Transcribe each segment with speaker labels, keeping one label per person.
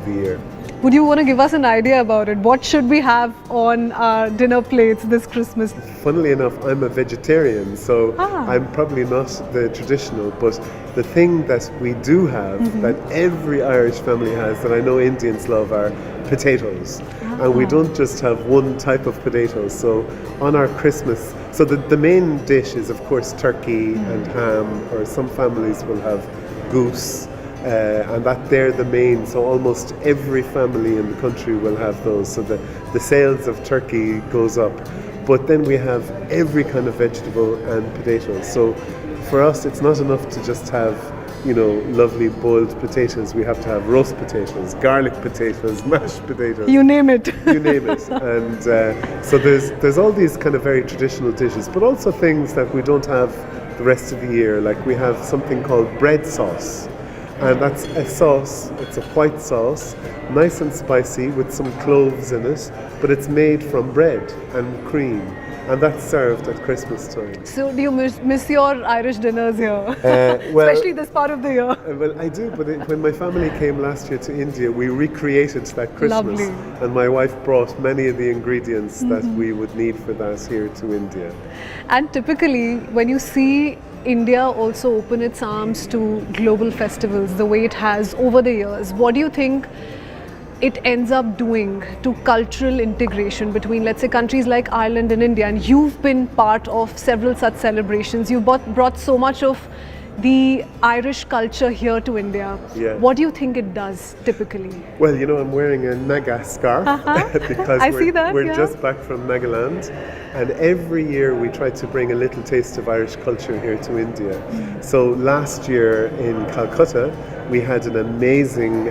Speaker 1: the year.
Speaker 2: Would you want to give us an idea about it? What should we have on our dinner plates this Christmas?
Speaker 1: Funnily enough, I'm a vegetarian, so I'm probably not the traditional, but the thing that we do have, that every Irish family has, that I know Indians love, are potatoes. And we don't just have one type of potatoes. So on our Christmas, so the main dish is of course turkey and ham, or some families will have goose. And that they're the main, so almost every family in the country will have those, so the sales of turkey goes up. But then we have every kind of vegetable and potatoes. So for us it's not enough to just have, you know, lovely boiled potatoes. We have to have roast potatoes, garlic potatoes, mashed potatoes.
Speaker 2: You name it.
Speaker 1: You name it. And so there's all these kind of very traditional dishes, but also things that we don't have the rest of the year. Like we have something called bread sauce. And that's a sauce, it's a white sauce, nice and spicy with some cloves in it, but it's made from bread and cream, and that's served at Christmas time.
Speaker 2: So do you miss your Irish dinners here?
Speaker 1: Well,
Speaker 2: especially this part of the year?
Speaker 1: Well, I do, but when my family came last year to India, we recreated that Christmas.
Speaker 2: Lovely.
Speaker 1: And my wife brought many of the ingredients that we would need for that here to India.
Speaker 2: And typically, when you see India also open its arms to global festivals the way it has over the years, what do you think it ends up doing to cultural integration between, let's say, countries like Ireland and India? And you've been part of several such celebrations. You've brought so much of the Irish culture here to India.
Speaker 1: Yeah.
Speaker 2: What do you think it does typically?
Speaker 1: Well, you know, I'm wearing a Naga scarf because we're just back from Nagaland, and every year we try to bring a little taste of Irish culture here to India. So last year in Calcutta, we had an amazing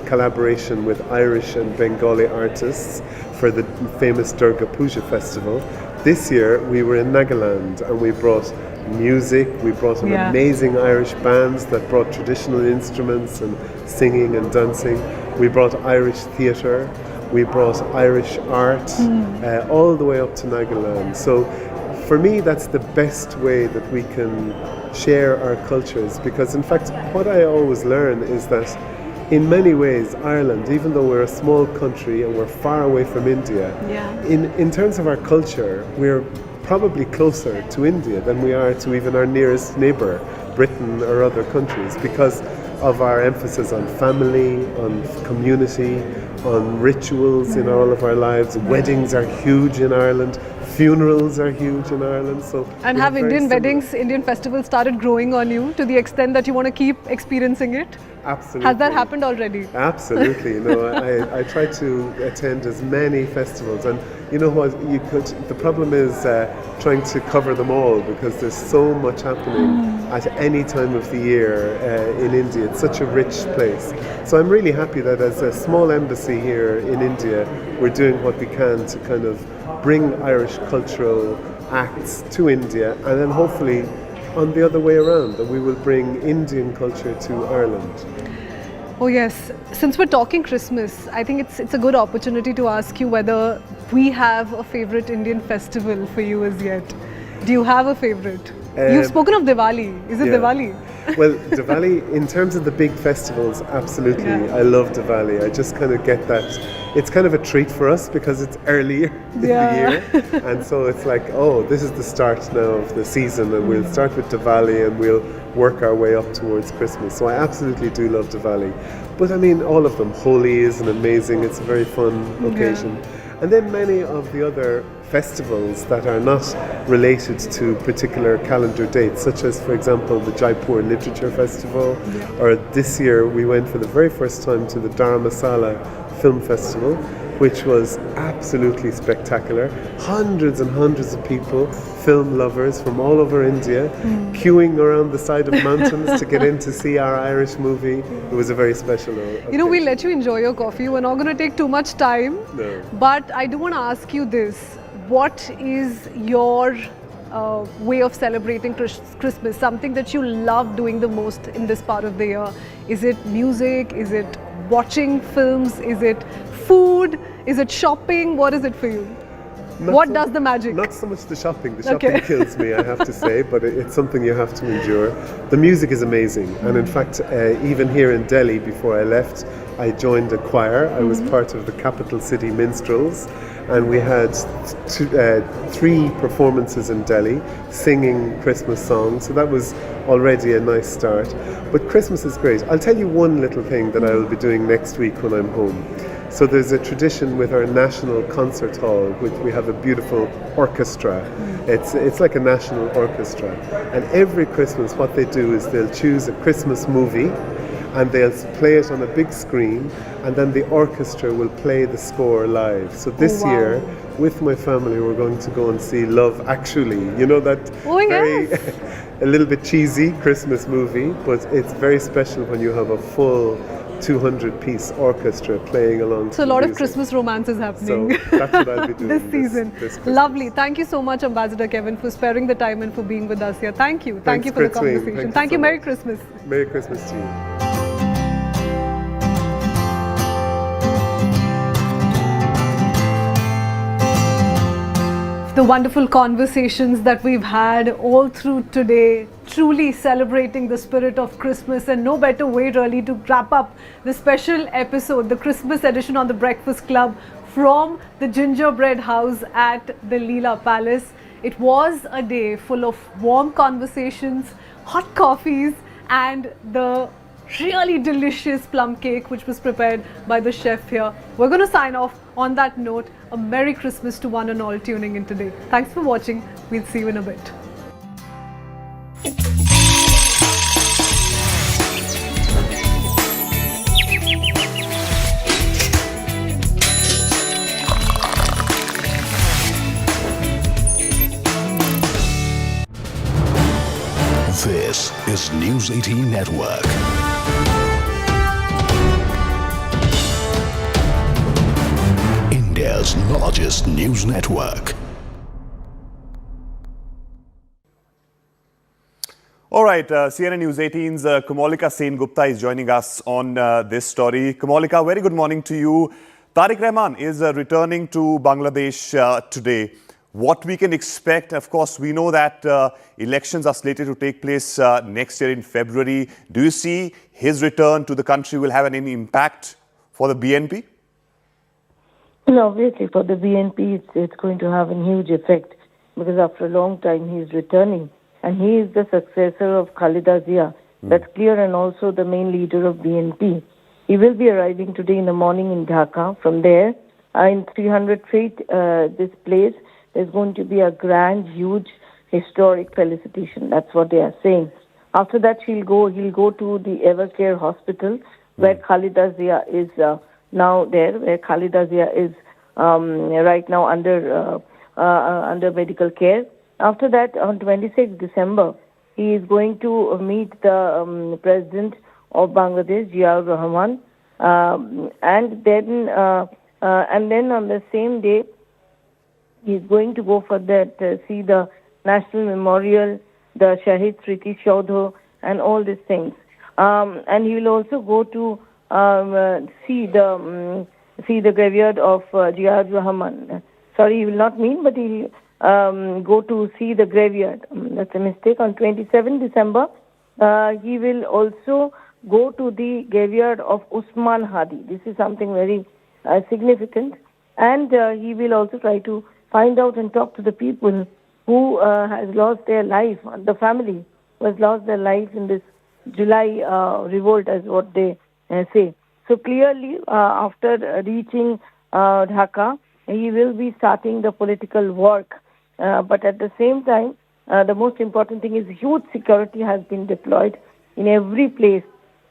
Speaker 1: collaboration with Irish and Bengali artists for the famous Durga Puja festival. This year we were in Nagaland and we brought music, we brought an amazing Irish bands that brought traditional instruments and singing and dancing. We brought Irish theatre, we brought Irish art, all the way up to Nagaland. So for me that's the best way that we can share our cultures, because in fact what I always learn is that in many ways Ireland, even though we're a small country and we're far away from India, in terms of our culture we're probably closer to India than we are to even our nearest neighbour, Britain or other countries, because of our emphasis on family, on community, on rituals in all of our lives. Weddings are huge in Ireland, funerals are huge in Ireland. So
Speaker 2: and have Indian weddings, Indian festivals started growing on you to the extent that you want to keep experiencing it?
Speaker 1: Absolutely.
Speaker 2: Has that happened already?
Speaker 1: Absolutely. I try to attend as many festivals, and you know what, the problem is trying to cover them all, because there's so much happening at any time of the year in India. It's such a rich place. So I'm really happy that as a small embassy here in India, we're doing what we can to kind of bring Irish cultural acts to India, and then hopefully on the other way around, that we will bring Indian culture to Ireland.
Speaker 2: Oh yes, since we're talking Christmas, I think it's a good opportunity to ask you whether we have a favorite Indian festival for you as yet. Do you have a favorite? You've spoken of Diwali. Is it Diwali?
Speaker 1: Well, Diwali, in terms of the big festivals, absolutely. I love Diwali. I just kind of get that. It's kind of a treat for us because it's earlier in the year. And so it's like, oh, this is the start now of the season, and we'll start with Diwali and we'll work our way up towards Christmas. So I absolutely do love Diwali. But I mean, all of them. Holi is an amazing, it's a very fun occasion. And then many of the other festivals that are not related to particular calendar dates, such as, for example, the Jaipur Literature Festival, or this year we went for the very first time to the Dharamsala Film Festival, which was absolutely spectacular. Hundreds and hundreds of people, film lovers from all over India, queuing around the side of mountains to get in to see our Irish movie. It was a very special occasion.
Speaker 2: You know, we'll let you enjoy your coffee. We're not going to take too much time.
Speaker 1: No.
Speaker 2: But I do want to ask you this. What is your way of celebrating Christmas? Something that you love doing the most in this part of the year? Is it music? Is it watching films? Is it food? Is it shopping? What is it for you? What does the magic?
Speaker 1: Not so much the shopping. The shopping kills me, I have to say, but it's something you have to endure. The music is amazing, and in fact, even here in Delhi, before I left, I joined a choir. I was part of the Capital City Minstrels, and we had 3 performances in Delhi singing Christmas songs, so that was already a nice start. But Christmas is great. I'll tell you one little thing that I will be doing next week when I'm home. So there's a tradition with our national concert hall, which we have a beautiful orchestra. It's like a national orchestra, and every Christmas what they do is they'll choose a Christmas movie and they'll play it on a big screen, and then the orchestra will play the score live. So this year, with my family, we're going to go and see Love Actually. You know that a little bit cheesy Christmas movie, but it's very special when you have a full 200-piece orchestra playing along.
Speaker 2: So a lot of Christmas romance is happening.
Speaker 1: So that's what I'll be doing
Speaker 2: this season.
Speaker 1: This
Speaker 2: Lovely. Thank you so much, Ambassador Kevin, for sparing the time and for being with us here. Thank you. Thank you for the conversation. Thank you. Merry Christmas.
Speaker 1: Merry Christmas to you.
Speaker 2: The wonderful conversations that we've had all through today, truly celebrating the spirit of Christmas, and no better way really to wrap up the special episode, the Christmas edition on the Breakfast Club from the Gingerbread House at the Leela Palace. It was a day full of warm conversations, hot coffees, and the really delicious plum cake which was prepared by the chef here. We're going to sign off on that note. A Merry Christmas to one and all tuning in today. Thanks for watching. We'll see you in a bit.
Speaker 3: This is News 18 Network. India's largest news network.
Speaker 4: All right, CNN News 18's Kamalika Sen-Gupta is joining us on this story. Kamalika, very good morning to you. Tariq Rahman is returning to Bangladesh today. What we can expect, of course, we know that elections are slated to take place next year in February. Do you see his return to the country will have any impact for the BNP?
Speaker 5: Well, obviously, for the BNP, it's going to have a huge effect because after a long time he's returning, and he is the successor of Khalida Zia. That's clear, and also the main leader of BNP. He will be arriving today in the morning in Dhaka. From there, in 300 feet, this place, there's going to be a grand, huge, historic felicitation. That's what they are saying. After that, he'll go to the Evercare Hospital, where Khalida Zia is now there, where Khalida Zia is right now under medical care. After that, on 26th December, he is going to meet the President of Bangladesh, Ziaur Rahman, and then on the same day, he is going to go for that, see the National Memorial, the Shahid Sriti Shaudho, and all these things. And he will also go to see the graveyard of Ziaur Rahman. Sorry, he will not mean, but he will go to see the graveyard. That's a mistake. On 27 December, he will also go to the graveyard of Usman Hadi. This is something very significant. And he will also try to find out and talk to the people who has lost their life, the family who has lost their life in this July revolt, as what they say. So clearly, after reaching Dhaka, he will be starting the political work. But at the same time, the most important thing is huge security has been deployed in every place,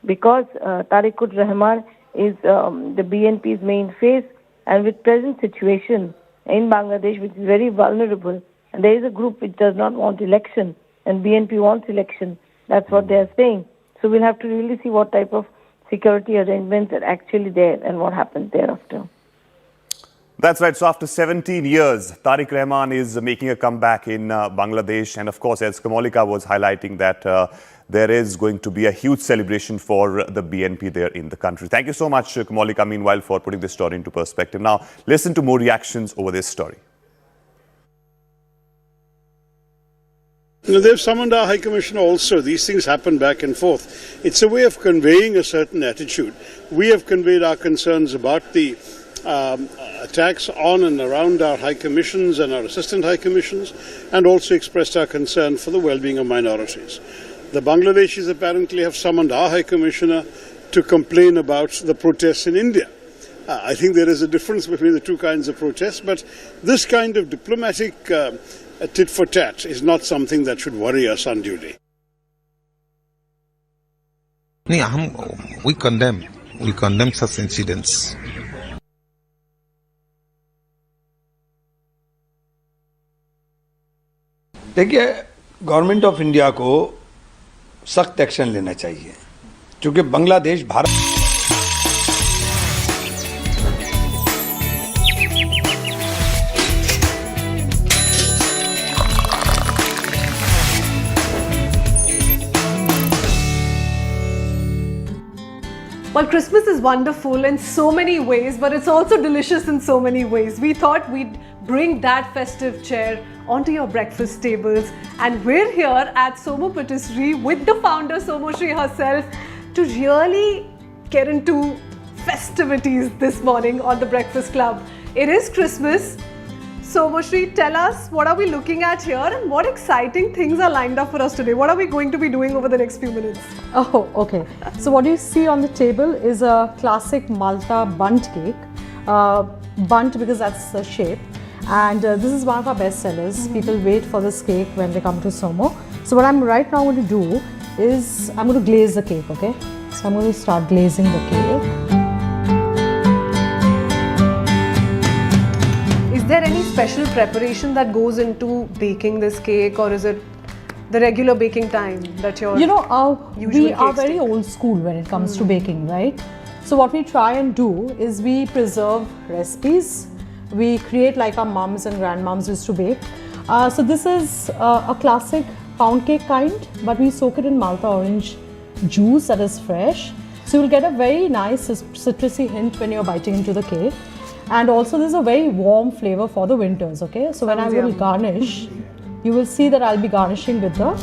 Speaker 5: because Tariq Rahman is the BNP's main face, and with present situation in Bangladesh, which is very vulnerable, and there is a group which does not want election, and BNP wants election. That's what they are saying. So we'll have to really see what type of security arrangements are actually there and what happens thereafter.
Speaker 4: That's right. So after 17 years, Tariq Rahman is making a comeback in Bangladesh. And of course, as Kamalika was highlighting, that there is going to be a huge celebration for the BNP there in the country. Thank you so much, Kamalika, meanwhile, for putting this story into perspective. Now, listen to more reactions over this story.
Speaker 6: They've summoned our High Commissioner also. These things happen back and forth. It's a way of conveying a certain attitude. We have conveyed our concerns about the attacks on and around our High Commissions and our Assistant High Commissions, and also expressed our concern for the well-being of minorities. The Bangladeshis apparently have summoned our High Commissioner to complain about the protests in India. I think there is a difference between the two kinds of protests, but this kind of diplomatic tit for tat is not something that should worry us unduly.
Speaker 7: We condemn such incidents.
Speaker 8: देखिए, government of India को सख्त action लेना चाहिए, क्योंकि Bangladesh Bharat
Speaker 2: Well, Christmas is wonderful in so many ways, but it's also delicious in so many ways. We thought we'd bring that festive cheer onto your breakfast tables, and we're here at Somo Patisserie with the founder Somo Shri herself to really get into festivities this morning on the Breakfast Club. It is Christmas. Somo Shri, tell us, what are we looking at here and what exciting things are lined up for us today? What are we going to be doing over the next few minutes?
Speaker 9: Oh, okay. So what you see on the table is a classic Malta bundt cake. Bundt because that's the shape. And this is one of our best sellers. People wait for this cake when they come to Somo. So what I'm right now going to do is I'm going to glaze the cake, okay? So I'm going to start glazing the cake.
Speaker 2: Is there any special preparation that goes into baking this cake, or is it the regular baking time that you're
Speaker 9: we are very old school when it comes to baking, right? So what we try and do is we preserve recipes. We create like our mums and grandmoms used to bake. So this is a classic pound cake kind, but we soak it in Malta orange juice that is fresh. So you'll get a very nice citrusy hint when you're biting into the cake. And also there's a very warm flavor for the winters, okay? So when I will garnish, you will see that I'll be garnishing with the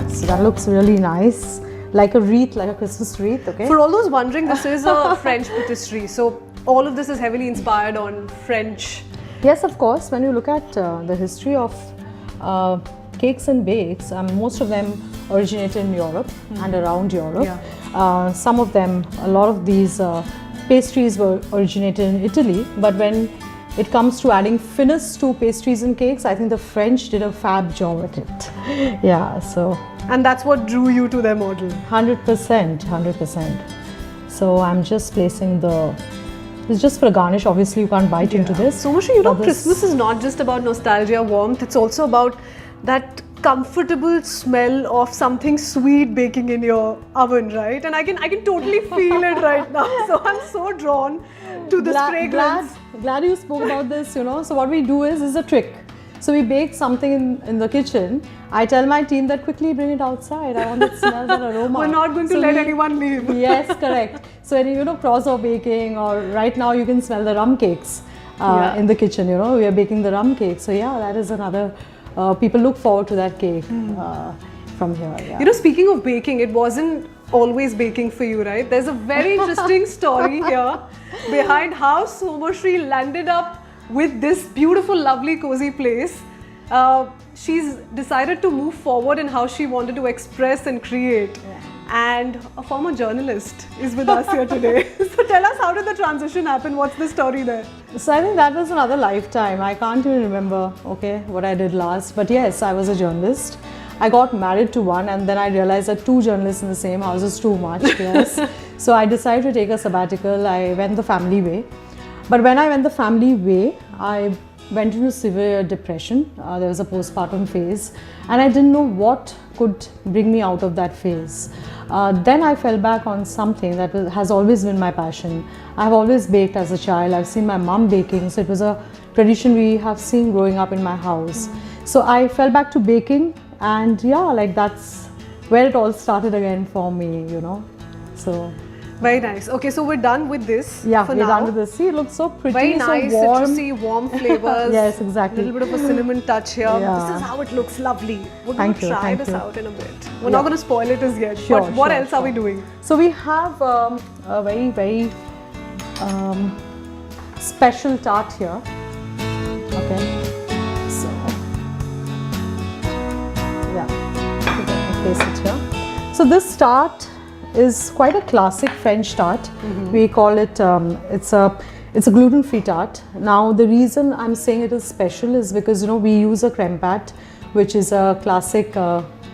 Speaker 9: so that looks really nice, like a wreath, like a Christmas wreath, okay?
Speaker 2: For all those wondering, this is a French patisserie, so all of this is heavily inspired on French.
Speaker 9: Yes, of course. When you look at the history of cakes and bakes, most of them originated in Europe and around Europe. Yeah. Some of them, a lot of these pastries were originated in Italy, but when it comes to adding finesse to pastries and cakes, I think the French did a fab job at it. Yeah, so.
Speaker 2: And that's what drew you to their model?
Speaker 9: 100%, 100%. So I'm just placing it's just for a garnish, obviously you can't bite into this.
Speaker 2: So Mushi, Christmas is not just about nostalgia, warmth, it's also about that comfortable smell of something sweet baking in your oven, right? And I can totally feel it right now. So I'm so drawn to this fragrance.
Speaker 9: Glad you spoke about this, So what we do is a trick. So we bake something in the kitchen. I tell my team that quickly bring it outside. I want to smell that aroma.
Speaker 2: We're not going to let anyone leave.
Speaker 9: Yes, correct. So when cross-over baking, or right now you can smell the rum cakes in the kitchen, We are baking the rum cake. So yeah, that is another. People look forward to that cake from here. Yeah.
Speaker 2: Speaking of baking, it wasn't always baking for you, right? There's a very interesting story here behind how Somo Shri landed up with this beautiful, lovely, cozy place. She's decided to move forward in how she wanted to express and create. Yeah. And a former journalist is with us here today. So tell us, how did the transition happen? What's the story there?
Speaker 9: So I think that was another lifetime. I can't even remember, what I did last. But yes, I was a journalist. I got married to one, and then I realized that 2 journalists in the same house is too much. Yes. So I decided to take a sabbatical. I went the family way. But when I went the family way, I went into severe depression. There was a postpartum phase, and I didn't know what could bring me out of that phase. Then I fell back on something that has always been my passion. I've always baked as a child. I've seen my mom baking, so it was a tradition we have seen growing up in my house. So I fell back to baking, and that's where it all started again for me, So
Speaker 2: Very nice. Okay, so we're done with this.
Speaker 9: Yeah,
Speaker 2: for
Speaker 9: we're
Speaker 2: now.
Speaker 9: done with this. See, it looks so pretty,
Speaker 2: very nice,
Speaker 9: so warm.
Speaker 2: citrusy, warm flavors.
Speaker 9: Yes, exactly.
Speaker 2: A little bit of a cinnamon touch here.
Speaker 9: Yeah.
Speaker 2: This is how it looks. Lovely. We're going to try this out in a bit. We're not going to spoil it as yet.
Speaker 9: Sure,
Speaker 2: but what else are we doing?
Speaker 9: So we have a very, very special tart here. Okay. So yeah, place it here. So this tart is quite a classic French tart. We call it, it's a gluten-free tart. Now the reason I'm saying it is special is because we use a crème pâte, which is a classic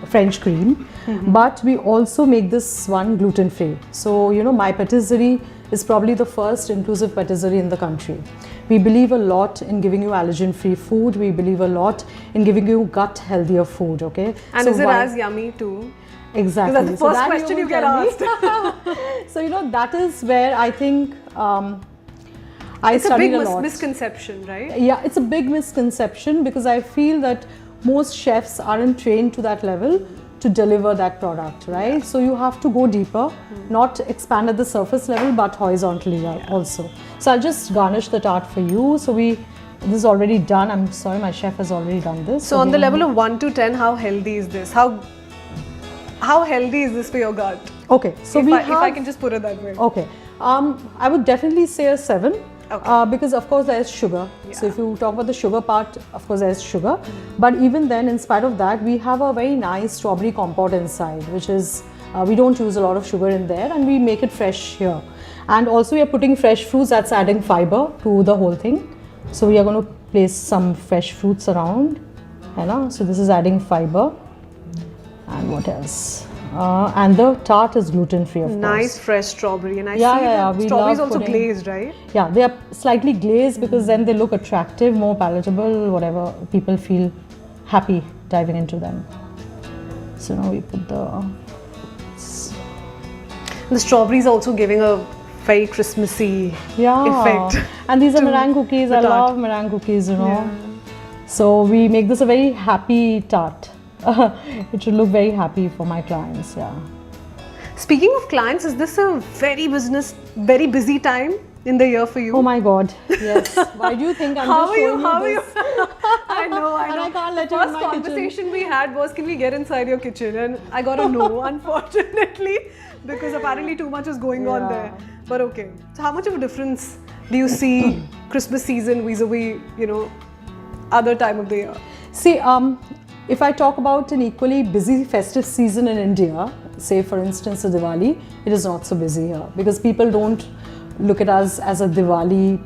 Speaker 9: French cream, but we also make this one gluten-free. So my patisserie is probably the first inclusive patisserie in the country. We believe a lot in giving you allergen-free food. We believe a lot in giving you gut healthier food. Okay,
Speaker 2: and so is it as yummy too?
Speaker 9: Exactly.
Speaker 2: That's the first question you get asked.
Speaker 9: So that is where I think I
Speaker 2: it's
Speaker 9: studied a
Speaker 2: big
Speaker 9: lot.
Speaker 2: misconception, right?
Speaker 9: Yeah, it's a big misconception because I feel that most chefs aren't trained to that level to deliver that product, right? Yeah. So you have to go deeper, not expand at the surface level, but horizontally also. So I'll just garnish the tart for you. So this is already done. I'm sorry, my chef has already done this.
Speaker 2: So on the level of 1 to 10, how healthy is this? How healthy is this for your gut?
Speaker 9: Okay, so
Speaker 2: if I can just put it that way.
Speaker 9: Okay, I would definitely say a 7. Okay. Because of course there is sugar. Yeah. So if you talk about the sugar part, of course there is sugar. But even then, in spite of that, we have a very nice strawberry compote inside, which is, we don't use a lot of sugar in there and we make it fresh here. And also we are putting fresh fruits, that's adding fiber to the whole thing. So we are going to place some fresh fruits around. So this is adding fiber. And what else? And the tart is gluten-free, of course.
Speaker 2: Nice fresh strawberry, and I see that strawberries also glazed, right?
Speaker 9: Yeah, they are slightly glazed because then they look attractive, more palatable, whatever. People feel happy diving into them. So now we put the strawberries
Speaker 2: also giving a very Christmassy effect.
Speaker 9: And these are meringue cookies. I love meringue cookies, Yeah. So we make this a very happy tart. It should look very happy for my clients,
Speaker 2: Speaking of clients, is this a very busy time in the year for you?
Speaker 9: Oh my God, yes. Why do you think I'm just showing you this?
Speaker 2: I know.
Speaker 9: And I can't let you in my kitchen.
Speaker 2: First conversation we had was, can we get inside your kitchen? And I got a no, unfortunately, because apparently too much is going on there. But okay. So how much of a difference do you see Christmas season vis-a-vis, other time of the year?
Speaker 9: See, if I talk about an equally busy festive season in India, say for instance a Diwali, it is not so busy here because people don't look at us as a Diwali,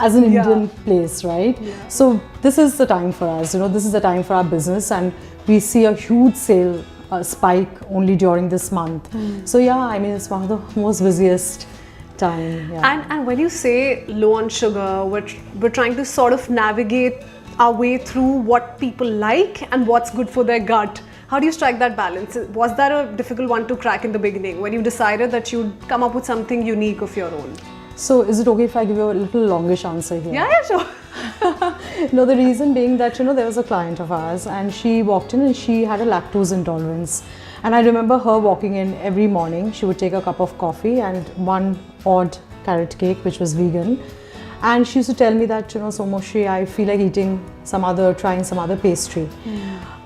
Speaker 9: as an Indian place, right? Yeah. So this is the time for us, this is the time for our business, and we see a huge sale spike only during this month. So it's one of the most busiest time.
Speaker 2: And when you say low on sugar, we're trying to sort of navigate our way through what people like and what's good for their gut. How do you strike that balance? Was that a difficult one to crack in the beginning when you decided that you'd come up with something unique of your own?
Speaker 9: So is it okay if I give you a little longish answer here?
Speaker 2: Yeah, sure.
Speaker 9: No, the reason being that there was a client of ours and she walked in and she had a lactose intolerance. And I remember her walking in every morning. She would take a cup of coffee and one odd carrot cake which was vegan. And she used to tell me that, Somoshi, I feel like trying some other pastry.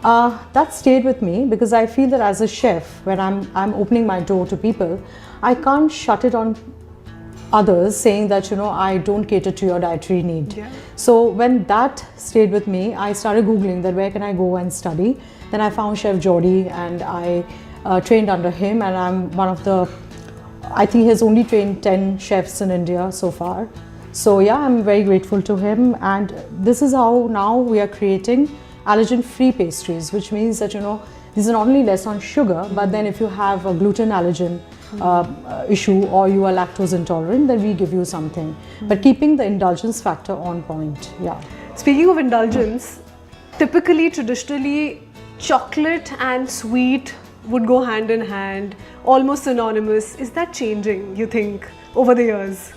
Speaker 9: That stayed with me because I feel that as a chef, when I'm opening my door to people, I can't shut it on others saying that, I don't cater to your dietary need. Yeah. So when that stayed with me, I started Googling that where can I go and study. Then I found Chef Jody and I trained under him, and I'm one of I think he has only trained 10 chefs in India so far. So I'm very grateful to him, and this is how now we are creating allergen-free pastries, which means that these are not only less on sugar, but then if you have a gluten allergen issue or you are lactose intolerant, then we give you something, but keeping the indulgence factor on point.
Speaker 2: Speaking of indulgence, traditionally, chocolate and sweet would go hand in hand, almost synonymous. Is that changing, you think, over the years?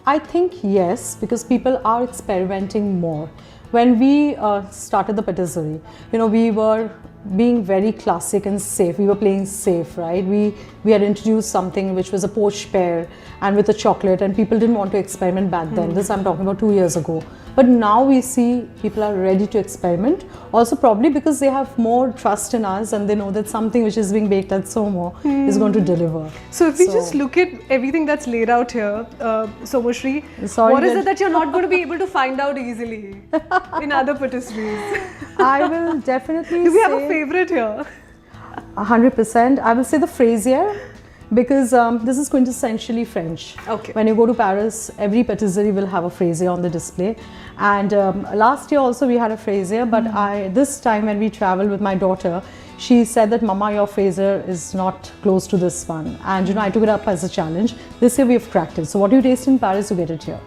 Speaker 9: I think yes, because people are experimenting more. When we started the patisserie, we were being very classic and safe. We were playing safe, right? We had introduced something which was a poached pear and with a chocolate, and people didn't want to experiment back then. This I'm talking about 2 years ago. But now we see people are ready to experiment. Also probably because they have more trust in us and they know that something which is being baked at Somo is going to deliver.
Speaker 2: So if we just look at everything that's laid out here, Somoshri, what is it that you're not going to be able to find out easily in other patisseries?
Speaker 9: I will definitely
Speaker 2: Do we have a favorite here?
Speaker 9: 100%. I will say the fraisier, because this is quintessentially French.
Speaker 2: Okay.
Speaker 9: When you go to Paris, every patisserie will have a fraisier on the display. And last year also we had a fraisier, but this time when we traveled with my daughter, she said that, Mama, your fraisier is not close to this one. And I took it up as a challenge. This year we have cracked it. So what you taste in Paris, you get it here.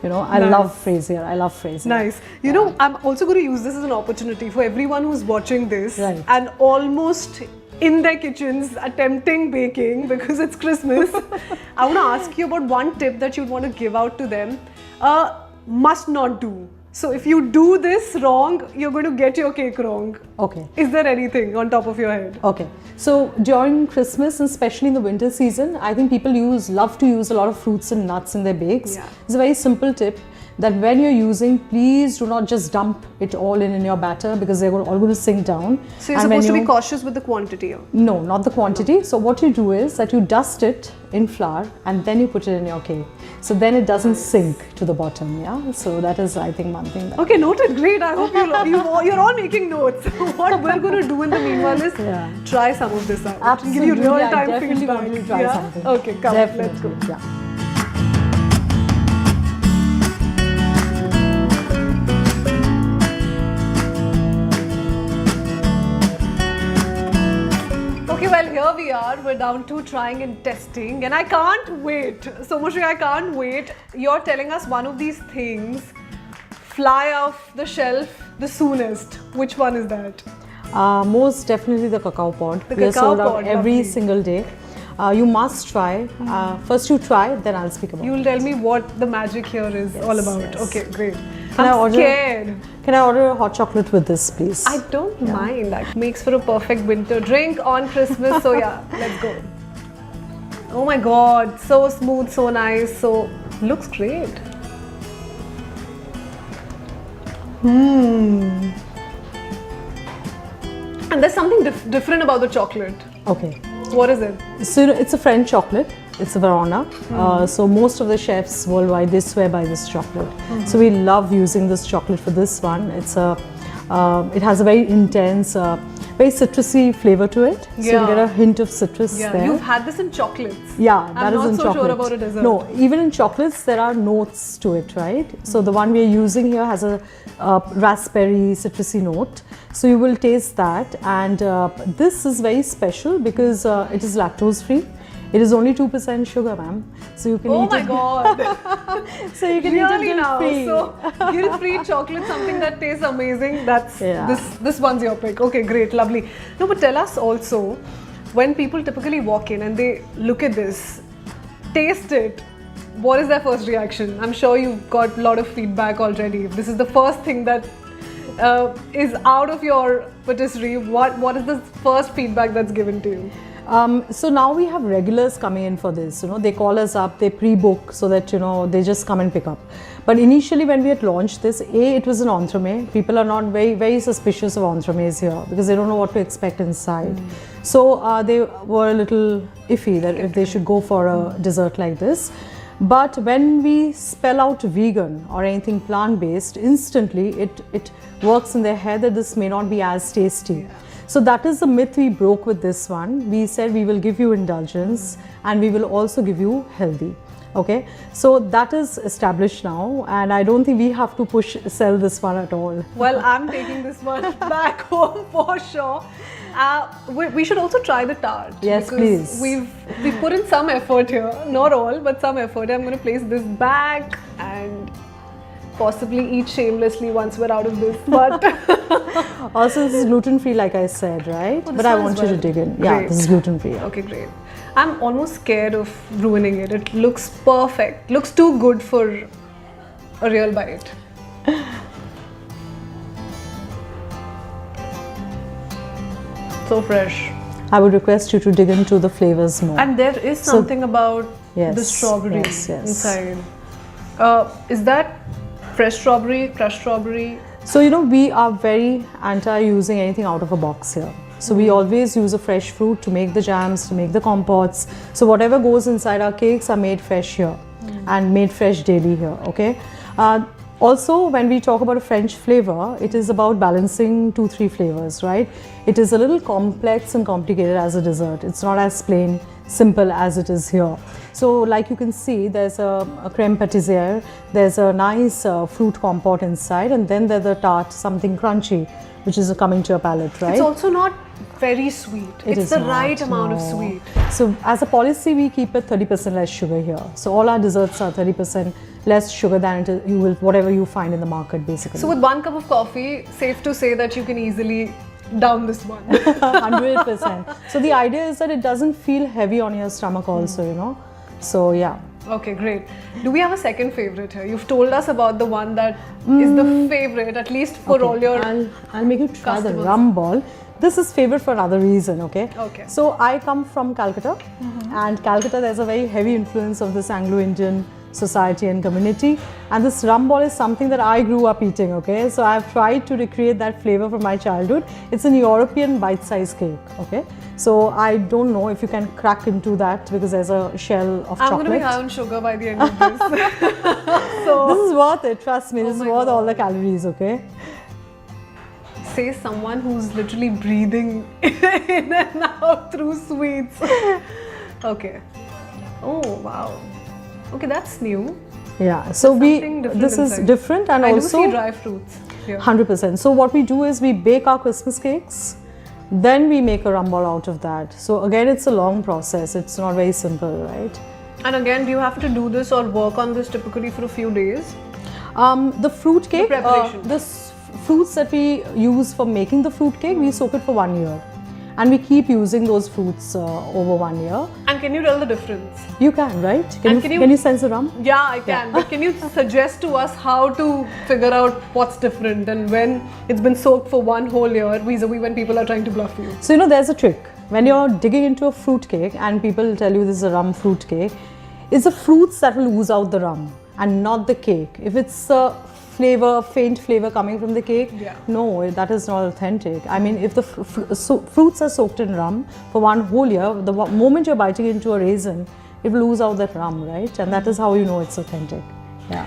Speaker 9: I love fraisier. I love fraisier.
Speaker 2: Nice. I'm also going to use this as an opportunity for everyone who's watching this and almost in their kitchens attempting baking because it's Christmas. I want to ask you about one tip that you'd want to give out to them. Must not do. So if you do this wrong, you're going to get your cake wrong.
Speaker 9: Okay.
Speaker 2: Is there anything on top of your head?
Speaker 9: Okay. So during Christmas and especially in the winter season, I think people love to use a lot of fruits and nuts in their bakes.
Speaker 2: Yeah.
Speaker 9: It's a very simple tip that when you're using, please do not just dump it all in your batter because they're all going to sink down.
Speaker 2: So you're supposed to be cautious with the quantity?
Speaker 9: No, not the quantity. So what you do is that you dust it in flour and then you put it in your cake. So then it doesn't sink to the bottom, yeah? So that is, I think, one thing.
Speaker 2: Okay, noted. Great. I hope you're all making notes. What we're going to do in the meanwhile is try some of this out.
Speaker 9: Absolutely.
Speaker 2: Give you real-time
Speaker 9: feedback.
Speaker 2: Want
Speaker 9: to try something.
Speaker 2: Okay, come on, let's go.
Speaker 9: Yeah.
Speaker 2: Well, here we are. We're down to trying and testing, and I can't wait. So, Moshri, I can't wait. You're telling us one of these things fly off the shelf the soonest. Which one is that?
Speaker 9: Most definitely the cacao pod.
Speaker 2: The
Speaker 9: we are sold
Speaker 2: cacao
Speaker 9: out
Speaker 2: pod,
Speaker 9: every
Speaker 2: lovely.
Speaker 9: single day. You must try. First you try, then I'll speak about it.
Speaker 2: You'll tell me what the magic here is all about. Yes. Okay, great.
Speaker 9: I'm
Speaker 2: scared.
Speaker 9: Can I order a hot chocolate with this, please?
Speaker 2: I don't mind. That makes for a perfect winter drink on Christmas. So yeah, let's go. Oh my God, so smooth, so nice. So looks great. And there's something different about the chocolate.
Speaker 9: Okay.
Speaker 2: What is it?
Speaker 9: So it's a French chocolate. It's a Verona. So most of the chefs worldwide, they swear by this chocolate. So we love using this chocolate for this one. It has a very intense, very citrusy flavor to it. So you get a hint of citrus there.
Speaker 2: You've had this in chocolates.
Speaker 9: Yeah, that is in chocolate.
Speaker 2: I'm not so sure about a dessert.
Speaker 9: No, even in chocolates, there are notes to it, right? So the one we are using here has a raspberry citrusy note. So you will taste that. And this is very special because it is lactose free. It is only 2% sugar, ma'am. So you can eat it.
Speaker 2: Oh my God.
Speaker 9: So you can eat it guilt-free.
Speaker 2: So guilt-free chocolate, something that tastes amazing. That's this one's your pick. Okay, great, lovely. No, but tell us also, when people typically walk in and they look at this, taste it, what is their first reaction? I'm sure you've got a lot of feedback already. If this is the first thing that is out of your patisserie, what is the first feedback that's given to you?
Speaker 9: So now we have regulars coming in for this. They call us up, they pre-book so that they just come and pick up. But initially when we had launched this, it was an entremet. People are not very suspicious of entremets here because they don't know what to expect inside. So they were a little iffy that if they should go for a dessert like this. But when we spell out vegan or anything plant-based, instantly it works in their head that this may not be as tasty. So that is the myth we broke with this one. We said we will give you indulgence and we will also give you healthy. Okay, so that is established now and I don't think we have to sell this one at all.
Speaker 2: Well, I'm taking this one back home for sure. We should also try the tart.
Speaker 9: Yes, please.
Speaker 2: We've put in some effort here, not all, but some effort. I'm going to place this back and possibly eat shamelessly once we're out of this. But
Speaker 9: also, this is gluten-free, like I said, right?
Speaker 2: Oh,
Speaker 9: but I want you to dig in.
Speaker 2: Great.
Speaker 9: Yeah, this is gluten-free.
Speaker 2: Okay, great. I'm almost scared of ruining it. It looks perfect. Looks too good for a real bite. so fresh.
Speaker 9: I would request you to dig into the flavors more.
Speaker 2: And there is something about
Speaker 9: yes,
Speaker 2: the strawberry
Speaker 9: yes.
Speaker 2: inside. Is that fresh strawberry, crushed strawberry?
Speaker 9: So, you know, we are very anti using anything out of a box here. So we always use a fresh fruit to make the jams, to make the compotes. So whatever goes inside our cakes are made fresh here and made fresh daily here, okay? Also, when we talk about a French flavor, it is about balancing 2-3 flavors, right? It is a little complex and complicated as a dessert. It's not as plain, simple as it is here. So like you can see, there's a crème pâtissière, there's a nice fruit compote inside, and then there's a tart, something crunchy, which is coming to your palate, right?
Speaker 2: It's also not very sweet. It's the right amount of sweet.
Speaker 9: So as a policy, we keep it 30% less sugar here. So all our desserts are 30% less sugar than you will whatever you find in the market, basically.
Speaker 2: So with 1 cup of coffee, safe to say that you can easily down this one.
Speaker 9: 100%. So the idea is that it doesn't feel heavy on your stomach also, you know. So yeah.
Speaker 2: Okay, great. Do we have a second favorite here? You've told us about the one that is the favorite, at least for all your
Speaker 9: I'll make you try the rum ball. This is favorite for another reason, okay?
Speaker 2: Okay.
Speaker 9: So I come from Calcutta, and Calcutta, there's a very heavy influence of this Anglo-Indian society and community, and this rum ball is something that I grew up eating, okay? So I've tried to recreate that flavor from my childhood. It's an European bite-sized cake, okay? So I don't know if you can crack into that because there's a shell of chocolate.
Speaker 2: I'm going to be high on sugar by the end of this. So
Speaker 9: this is worth it, trust me. This is worth all the calories, okay?
Speaker 2: Say someone who's literally breathing in and out through sweets. Okay. Oh, wow. Okay, that's new.
Speaker 9: Yeah, so this is different, and also
Speaker 2: I do see dry fruits here.
Speaker 9: 100%. So what we do is we bake our Christmas cakes, then we make a rum ball out of that. So again, it's a long process. It's not very simple, right?
Speaker 2: And again, do you have to do this or work on this typically for a few days?
Speaker 9: The fruit cake,
Speaker 2: the preparation.
Speaker 9: The fruits that we use for making the fruit cake, we soak it for 1 year. And we keep using those fruits over 1 year.
Speaker 2: And can you tell the difference?
Speaker 9: You can, right? Can you sense the rum?
Speaker 2: Yeah, I can. But can you suggest to us how to figure out what's different and when it's been soaked for 1 whole year vis-a-vis when people are trying to bluff you?
Speaker 9: So, you know, there's a trick. When you're digging into a fruit cake and people tell you this is a rum fruit cake, it's the fruits that will ooze out the rum and not the cake. If it's a faint flavor coming from the cake, no, that is not authentic. I mean, if the fruits are soaked in rum for 1 whole year, the moment you're biting into a raisin, it will lose out that rum, right? And that is how you know it's authentic. Yeah.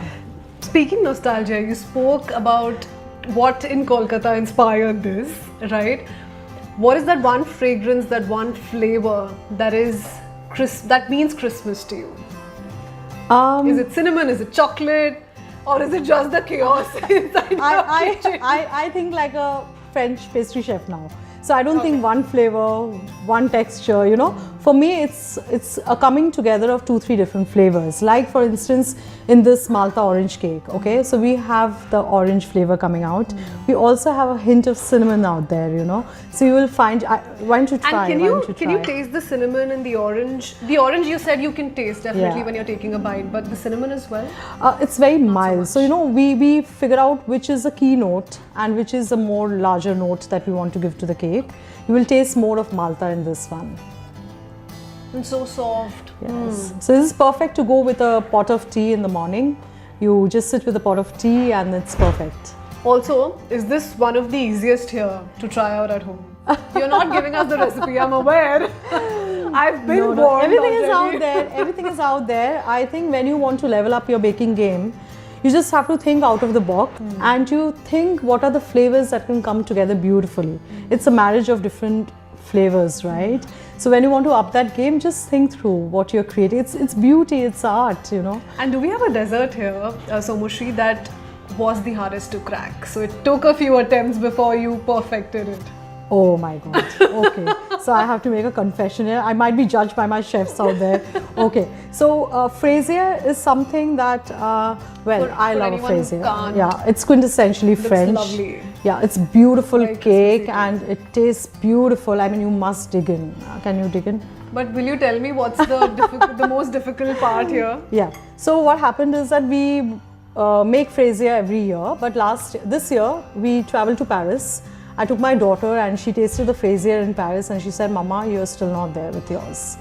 Speaker 2: Speaking nostalgia, you spoke about what in Kolkata inspired this, right? What is that one fragrance, that one flavor that means Christmas to you? Is it cinnamon? Is it chocolate? Or is it just the chaos inside your kitchen?
Speaker 9: I think like a French pastry chef now. So I don't think one flavor, one texture, you know. For me, it's a coming together of 2-3 different flavors. Like for instance, in this Malta orange cake, okay. So we have the orange flavor coming out. We also have a hint of cinnamon out there, you know. So you will find. Why don't you try?
Speaker 2: And can you taste the cinnamon and the orange? The orange you said you can taste definitely when you're taking a bite, but the cinnamon as well.
Speaker 9: It's very mild. So you know, we figure out which is a key note and which is a more larger note that we want to give to the cake. You will taste more of Malta in this one.
Speaker 2: And so soft.
Speaker 9: Yes. So this is perfect to go with a pot of tea in the morning. You just sit with a pot of tea and it's perfect.
Speaker 2: Also, is this one of the easiest here to try out at home? You're not giving us the recipe, I'm aware. I've been warned.
Speaker 9: Everything is out there. Everything is out there. I think when you want to level up your baking game, you just have to think out of the box and you think what are the flavors that can come together beautifully. It's a marriage of different flavors, right? So when you want to up that game, just think through what you're creating. It's beauty, it's art, you know.
Speaker 2: And do we have a dessert here, Somushri, that was the hardest to crack? So it took a few attempts before you perfected it.
Speaker 9: Oh my God. Okay. So I have to make a confession here. I might be judged by my chefs out there. Okay. So fraisier is something that, I love a fraisier. Yeah, it's quintessentially French.
Speaker 2: Lovely.
Speaker 9: Yeah, it's beautiful cake and it tastes beautiful. I mean, you must dig in. Can you dig in?
Speaker 2: But will you tell me what's the most difficult part here?
Speaker 9: Yeah. So what happened is that we make fraisier every year, but this year we traveled to Paris. I took my daughter and she tasted the Fraisier in Paris and she said, Mama, you're still not there with yours.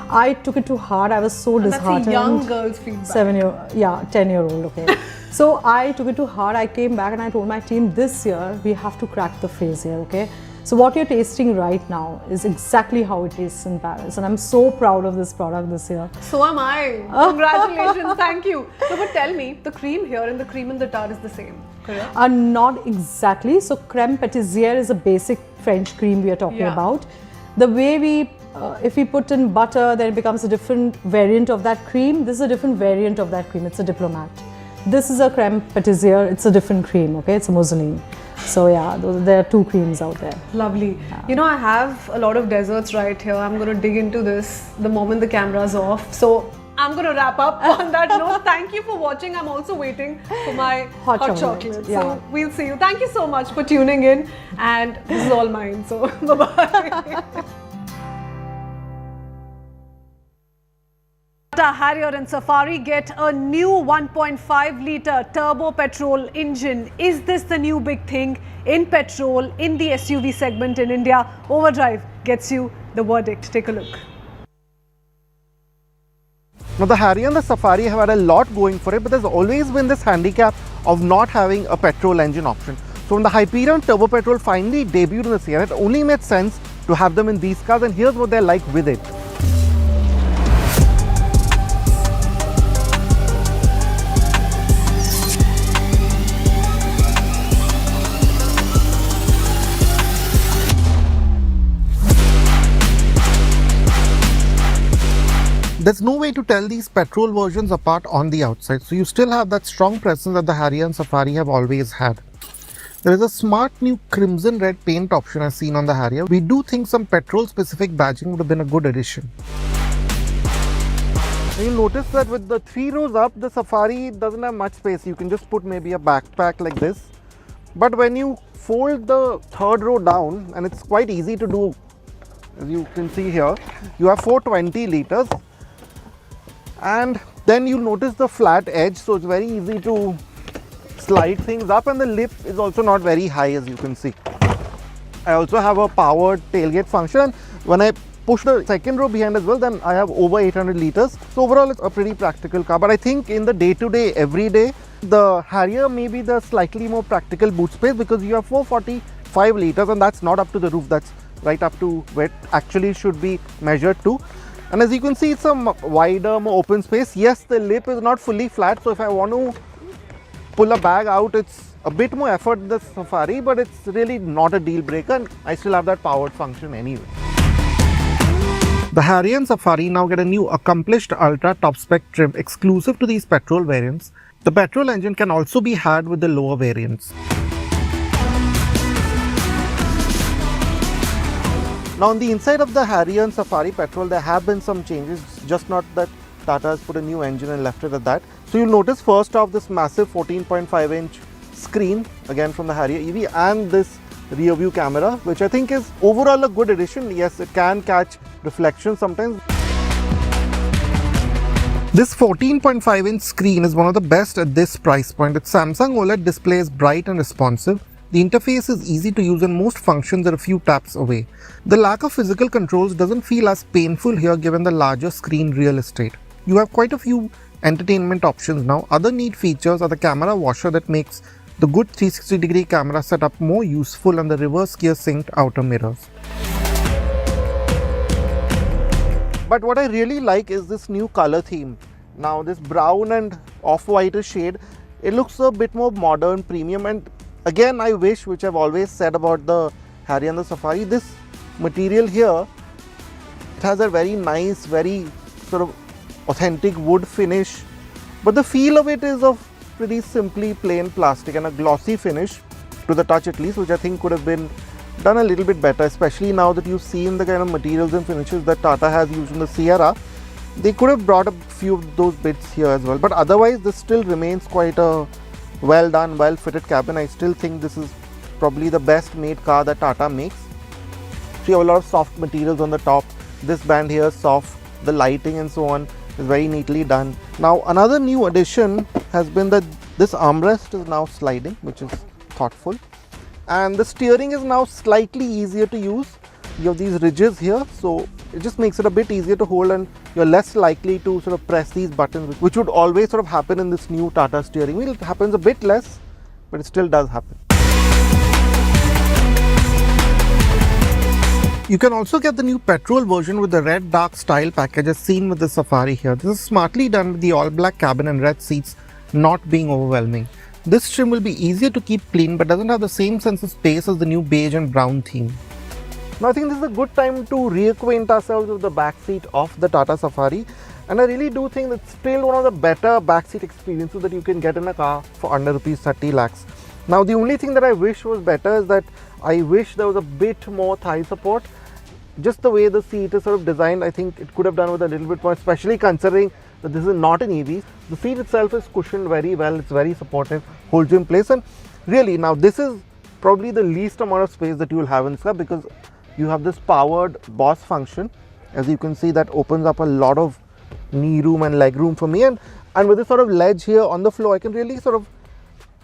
Speaker 9: I took it to heart. I was so disheartened.
Speaker 2: That's a young girl's feedback.
Speaker 9: 10-year-old, okay. So I took it to heart. I came back and I told my team, this year we have to crack the Fraisier, okay. So what you're tasting right now is exactly how it tastes in Paris, and I'm so proud of this product this year.
Speaker 2: So am I. Congratulations, thank you. So, but tell me, the cream here and the cream in the tart is the same, correct?
Speaker 9: Not exactly. So creme pâtissière is a basic French cream we are talking about. The way we, if we put in butter, then it becomes a different variant of that cream. This is a different variant of that cream. It's a diplomat. This is a creme pâtissière. It's a different cream, okay? It's a mousseline. So yeah, there are two creams out there.
Speaker 2: Lovely. You know, I have a lot of desserts right here. I'm going to dig into this the moment the camera's off. So I'm going to wrap up on that note. Thank you for watching. I'm also waiting for my hot chocolate.
Speaker 9: Yeah.
Speaker 2: So we'll see you. Thank you so much for tuning in. And this is all mine. So bye-bye. Tata Harrier and Safari get a new 1.5-litre turbo petrol engine. Is this the new big thing in petrol in the SUV segment in India? Overdrive gets you the verdict. Take a look.
Speaker 10: Now the Harrier and the Safari have had a lot going for it, but there's always been this handicap of not having a petrol engine option. So when the Hyperion Turbo Petrol finally debuted in this year, it only made sense to have them in these cars, and here's what they're like with it. There's no way to tell these petrol versions apart on the outside, so you still have that strong presence that the Harrier and Safari have always had. There is a smart new crimson red paint option as seen on the Harrier. We do think some petrol specific badging would have been a good addition. You'll notice that with the 3 rows up, the Safari doesn't have much space. You can just put maybe a backpack like this. But when you fold the 3rd row down, and it's quite easy to do, as you can see here, you have 420 litres. And then you'll notice the flat edge, so it's very easy to slide things up, and the lip is also not very high, as you can see. I also have a powered tailgate function, and when I push the 2nd row behind as well, then I have over 800 litres. So overall it's a pretty practical car, but I think in the day-to-day, everyday, the Harrier may be the slightly more practical boot space, because you have 445 litres and that's not up to the roof, that's right up to where it actually should be measured to. And as you can see, it's a wider, more open space. Yes, the lip is not fully flat, so if I want to pull a bag out, it's a bit more effort than the Safari, but it's really not a deal breaker, and I still have that powered function anyway. The Harrier and Safari now get a new accomplished ultra top spec trim exclusive to these petrol variants. The petrol engine can also be had with the lower variants. Now on the inside of the Harrier and Safari petrol, there have been some changes, just not that Tata has put a new engine and left it at that. So you'll notice first off this massive 14.5-inch screen, again from the Harrier EV, and this rear view camera, which I think is overall a good addition. Yes, it can catch reflections sometimes. This 14.5-inch screen is one of the best at this price point. Its Samsung OLED display is bright and responsive. The interface is easy to use and most functions are a few taps away. The lack of physical controls doesn't feel as painful here given the larger screen real estate. You have quite a few entertainment options now. Other neat features are the camera washer that makes the good 360-degree camera setup more useful, and the reverse gear synced outer mirrors. But what I really like is this new color theme. Now this brown and off-white shade, it looks a bit more modern, premium, and again I wish, which I've always said about the Harrier and the Safari, this material here, it has a very nice, very sort of authentic wood finish, but the feel of it is of pretty simply plain plastic and a glossy finish to the touch at least, which I think could have been done a little bit better, especially now that you've seen the kind of materials and finishes that Tata has used in the Sierra. They could have brought a few of those bits here as well, but otherwise this still remains quite a well done, well fitted cabin. I still think this is probably the best made car that Tata makes. So you have a lot of soft materials on the top. This band here is soft, the lighting and so on is very neatly done. Now another new addition has been that this armrest is now sliding, which is thoughtful. And the steering is now slightly easier to use. You have these ridges here, so it just makes it a bit easier to hold, and you're less likely to sort of press these buttons, which would always sort of happen in this new Tata steering wheel. It happens a bit less, but it still does happen. You can also get the new petrol version with the red dark style package as seen with the Safari here. This is smartly done with the all black cabin and red seats not being overwhelming. This trim will be easier to keep clean but doesn't have the same sense of space as the new beige and brown theme. Now I think this is a good time to reacquaint ourselves with the back seat of the Tata Safari, and I really do think it's still one of the better backseat experiences that you can get in a car for under rupees 30 lakhs. Now the only thing that I wish was better is that I wish there was a bit more thigh support. Just the way the seat is sort of designed, I think it could have done with a little bit more, especially considering that this is not an EV. The seat itself is cushioned very well, it's very supportive, holds you in place, and really now this is probably the least amount of space that you will have in this car because you have this powered boss function. As you can see, that opens up a lot of knee room and leg room for me, and with this sort of ledge here on the floor, I can really sort of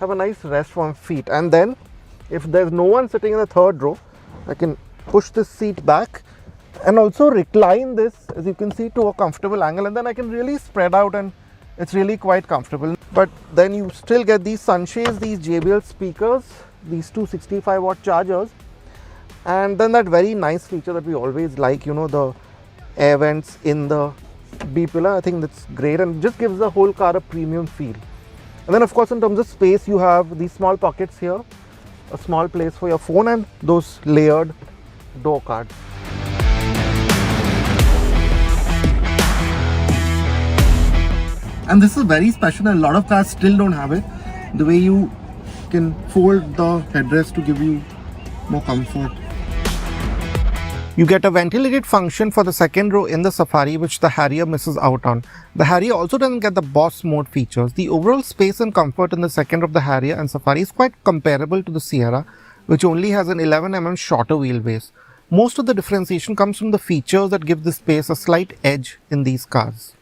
Speaker 10: have a nice rest for my feet. And then if there's no one sitting in the third row, I can push this seat back and also recline this, as you can see, to a comfortable angle, and then I can really spread out and it's really quite comfortable. But then you still get these sunshades, these JBL speakers, these two 65-watt chargers, and then that very nice feature that we always like, you know, the air vents in the B-pillar. I think that's great and just gives the whole car a premium feel. And then of course in terms of space, you have these small pockets here, a small place for your phone, and those layered door cards. And this is very special, and a lot of cars still don't have it. The way you can fold the headrest to give you more comfort. You get a ventilated function for the second row in the Safari, which the Harrier misses out on. The Harrier also doesn't get the Boss mode features. The overall space and comfort in the second row of the Harrier and Safari is quite comparable to the Sierra, which only has an 11mm shorter wheelbase. Most of the differentiation comes from the features that give the space a slight edge in these cars.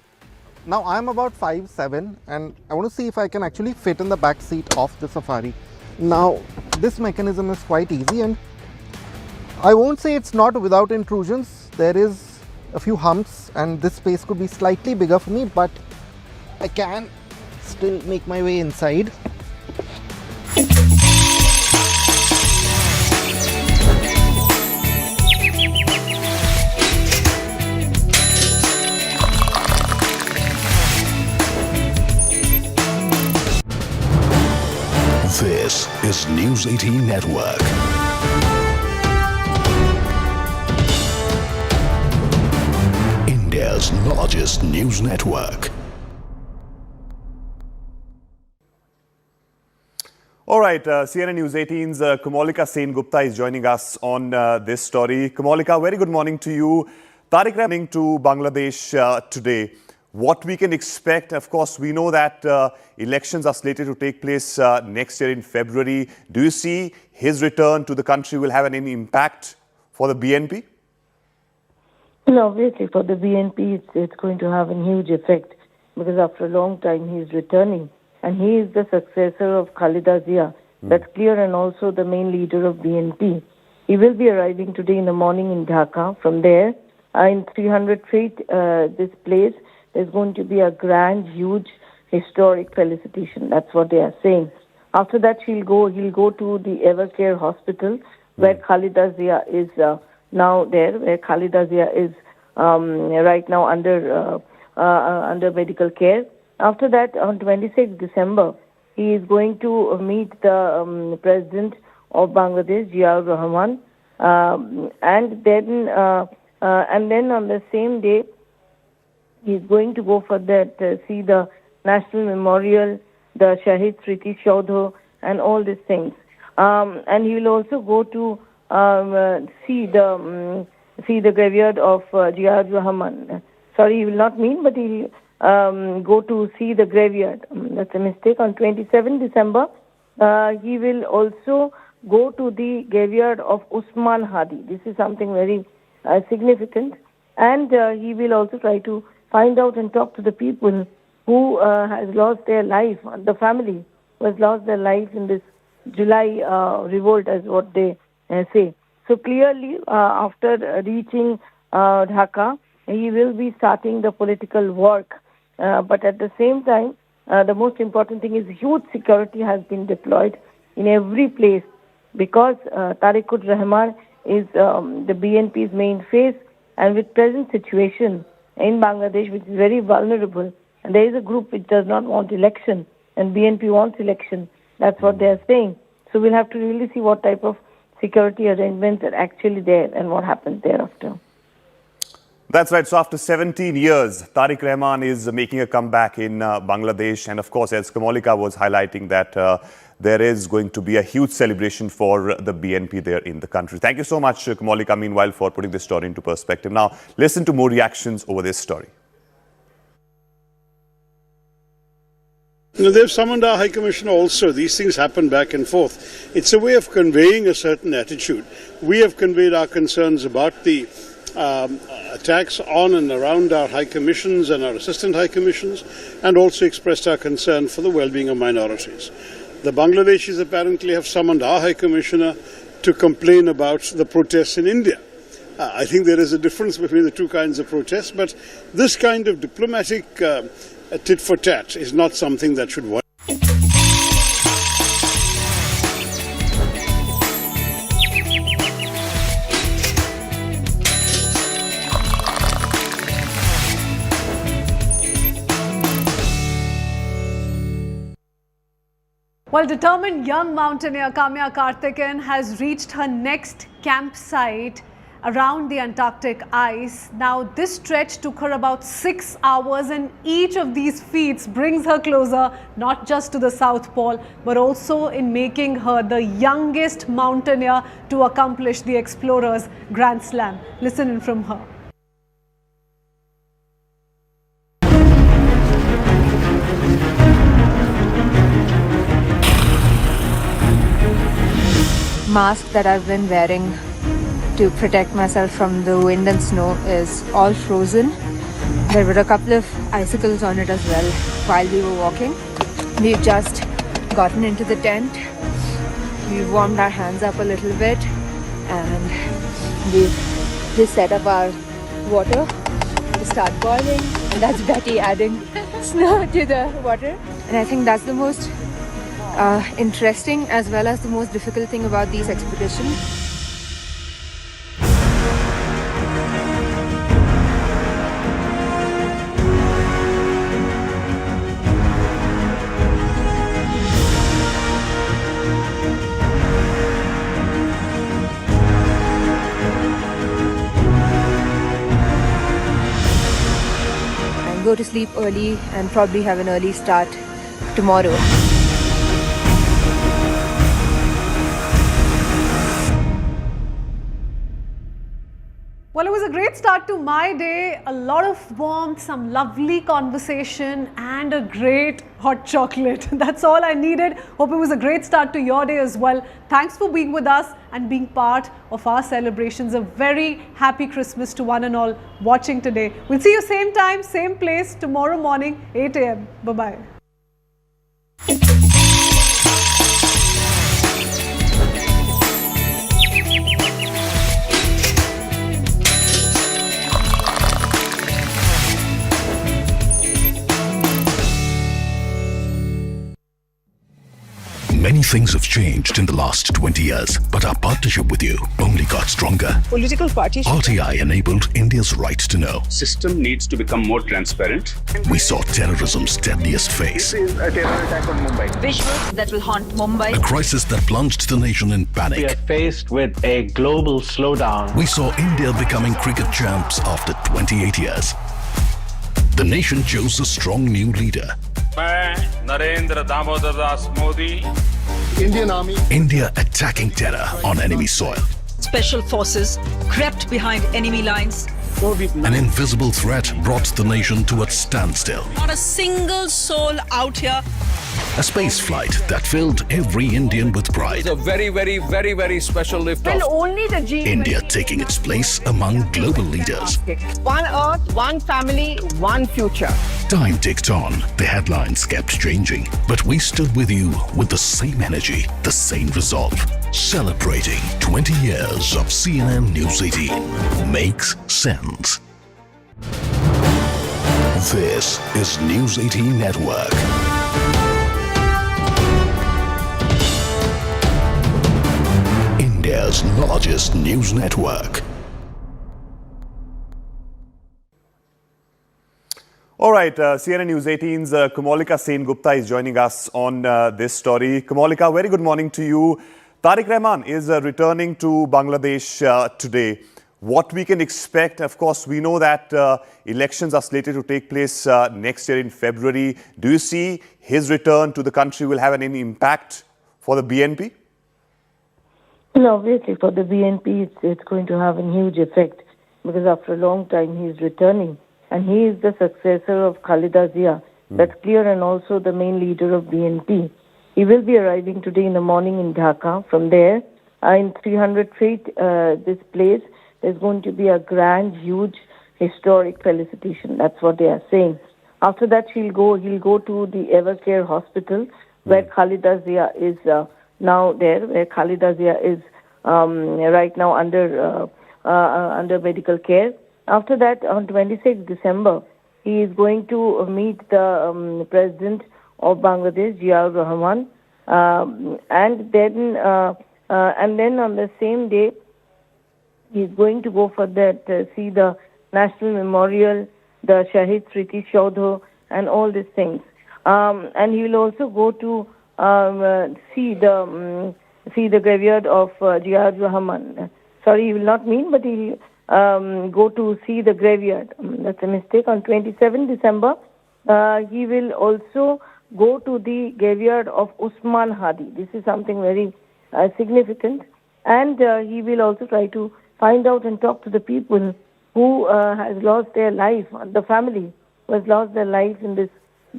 Speaker 10: Now I'm about 5'7", and I want to see if I can actually fit in the back seat of the Safari. Now this mechanism is quite easy, and I won't say it's not without intrusions. There is a few humps and this space could be slightly bigger for me, but I can still make my way inside.
Speaker 3: This is News 18 Network. India's largest news network.
Speaker 4: All right, CNN News 18's Kamalika Sen-Gupta is joining us on this story. Kamalika, very good morning to you. Tariq Rahman to Bangladesh today. What we can expect, of course, we know that elections are slated to take place next year in February. Do you see his return to the country will have any impact for the BNP?
Speaker 5: Well, obviously, for the BNP, it's going to have a huge effect because after a long time, he is returning. And he is the successor of Khalida Zia. That's clear, and also the main leader of BNP. He will be arriving today in the morning in Dhaka. From there, in 300 feet, this place, there's going to be a grand, huge, historic felicitation. That's what they are saying. After that, he'll go to the Evercare Hospital, where Khalida Zia is now there, where Khalida Zia is right now under medical care. After that, on 26th December, he is going to meet the President of Bangladesh, Ziaur Rahman, and then on the same day, he is going to go for that, see the National Memorial, the Shahid Sriti Chaudho, and all these things. And he will also go to see the graveyard of Ziaur Rahman. Sorry, he will not meet, but he will go to see the graveyard. That's a mistake. On 27 December, he will also go to the graveyard of Usman Hadi. This is something very significant. And he will also try to find out and talk to the people who has lost their life, the family who has lost their life in this July revolt, as what they say. So clearly, after reaching Dhaka, he will be starting the political work. But at the same time, the most important thing is huge security has been deployed in every place, because Tariqur Rahman is the BNP's main face, and with present situation in Bangladesh, which is very vulnerable, and there is a group which does not want election, and BNP wants election. That's what they are saying. So we'll have to really see what type of security arrangements are actually there and what happens thereafter.
Speaker 4: That's right. So after 17 years, Tariq Rahman is making a comeback in Bangladesh. And of course, as Kamalika was highlighting, that there is going to be a huge celebration for the BNP there in the country. Thank you so much, Kamalika, meanwhile, for putting this story into perspective. Now, listen to more reactions over this story.
Speaker 6: They've summoned our High Commissioner also. These things happen back and forth. It's a way of conveying a certain attitude. We have conveyed our concerns about the attacks on and around our High Commissions and our Assistant High Commissions, and also expressed our concern for the well-being of minorities. The Bangladeshis apparently have summoned our High Commissioner to complain about the protests in India. I think there is a difference between the two kinds of protests, but this kind of diplomatic tit for tat is not something that should worry.
Speaker 2: Well, determined young mountaineer Kamya Karthikeyan has reached her next campsite around the Antarctic ice. Now, this stretch took her about 6 hours, and each of these feats brings her closer not just to the South Pole, but also in making her the youngest mountaineer to accomplish the Explorers Grand Slam. Listen in from her.
Speaker 11: Mask that I've been wearing to protect myself from the wind and snow is all frozen. There were a couple of icicles on it as well while we were walking. We've just gotten into the tent. We've warmed our hands up a little bit, and we've just set up our water to start boiling, and that's Betty adding snow to the water. And I think that's the most interesting as well as the most difficult thing about these expeditions. I'll go to sleep early and probably have an early start tomorrow.
Speaker 2: Well, it was a great start to my day. A lot of warmth, some lovely conversation, and a great hot chocolate. That's all I needed. Hope it was a great start to your day as well. Thanks for being with us and being part of our celebrations. A very happy Christmas to one and all watching today. We'll see you same time, same place tomorrow morning, 8 a.m. Bye-bye.
Speaker 3: Many things have changed in the last 20 years, but our partnership with you only got stronger.
Speaker 12: Political parties.
Speaker 3: RTI enabled India's right to know.
Speaker 12: System needs to become more transparent.
Speaker 3: We saw terrorism's deadliest face.
Speaker 12: This is a terror attack on Mumbai.
Speaker 13: Visuals that will haunt Mumbai.
Speaker 3: A crisis that plunged the nation in panic.
Speaker 14: We are faced with a global slowdown.
Speaker 3: We saw India becoming cricket champs after 28 years. The nation chose a strong new leader.
Speaker 15: Narendra Damodar Das Modi.
Speaker 3: Indian Army. India attacking terror on enemy soil.
Speaker 13: Special forces crept behind enemy lines.
Speaker 3: An invisible threat brought the nation to a standstill.
Speaker 13: Not a single soul out here.
Speaker 3: A space flight that filled every Indian with pride.
Speaker 15: It's a very special lift
Speaker 13: Will only the G.
Speaker 3: India taking its place among global leaders.
Speaker 13: One Earth, one family, one future.
Speaker 3: Time ticked on, the headlines kept changing, but we stood with you with the same energy, the same resolve. Celebrating 20 years of CNN News 18 makes sense. This is News 18 Network. India's largest news network.
Speaker 4: All right, CNN News 18's Kamalika Sen-Gupta is joining us on this story. Kamalika, very good morning to you. Tariq Rahman is returning to Bangladesh today. What we can expect, of course, we know that elections are slated to take place next year in February. Do you see his return to the country will have any impact for the BNP?
Speaker 5: No, obviously for the BNP it's going to have a huge effect because after a long time he is returning. And he is the successor of Khalida Zia. That's clear, and also the main leader of BNP. He will be arriving today in the morning in Dhaka. From there, in 300 feet, this place, there's going to be a grand, huge, historic felicitation. That's what they are saying. After that, he'll go to the Evercare Hospital, where Khalida Zia is now there, where Khalida Zia is right now under medical care. After that, on 26th December, he is going to meet the president of Bangladesh, Ziaur Rahman, and then on the same day, he is going to go for that see the National Memorial, the Shahid Sriti Shaudho, and all these things. And he will also go to see the graveyard of Ziaur Rahman. Sorry, he will not meet, but he go to see the graveyard. That's a mistake. On 27 December, he will also go to the graveyard of Usman Hadi. This is something very significant. And he will also try to find out and talk to the people who has lost their life, the family who has lost their life in this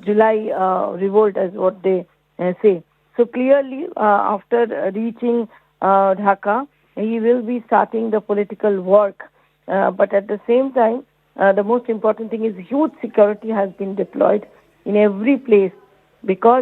Speaker 5: July revolt, as what they say. So clearly, after reaching Dhaka, he will be starting the political work. But at the same time, the most important thing is huge security has been deployed in every place because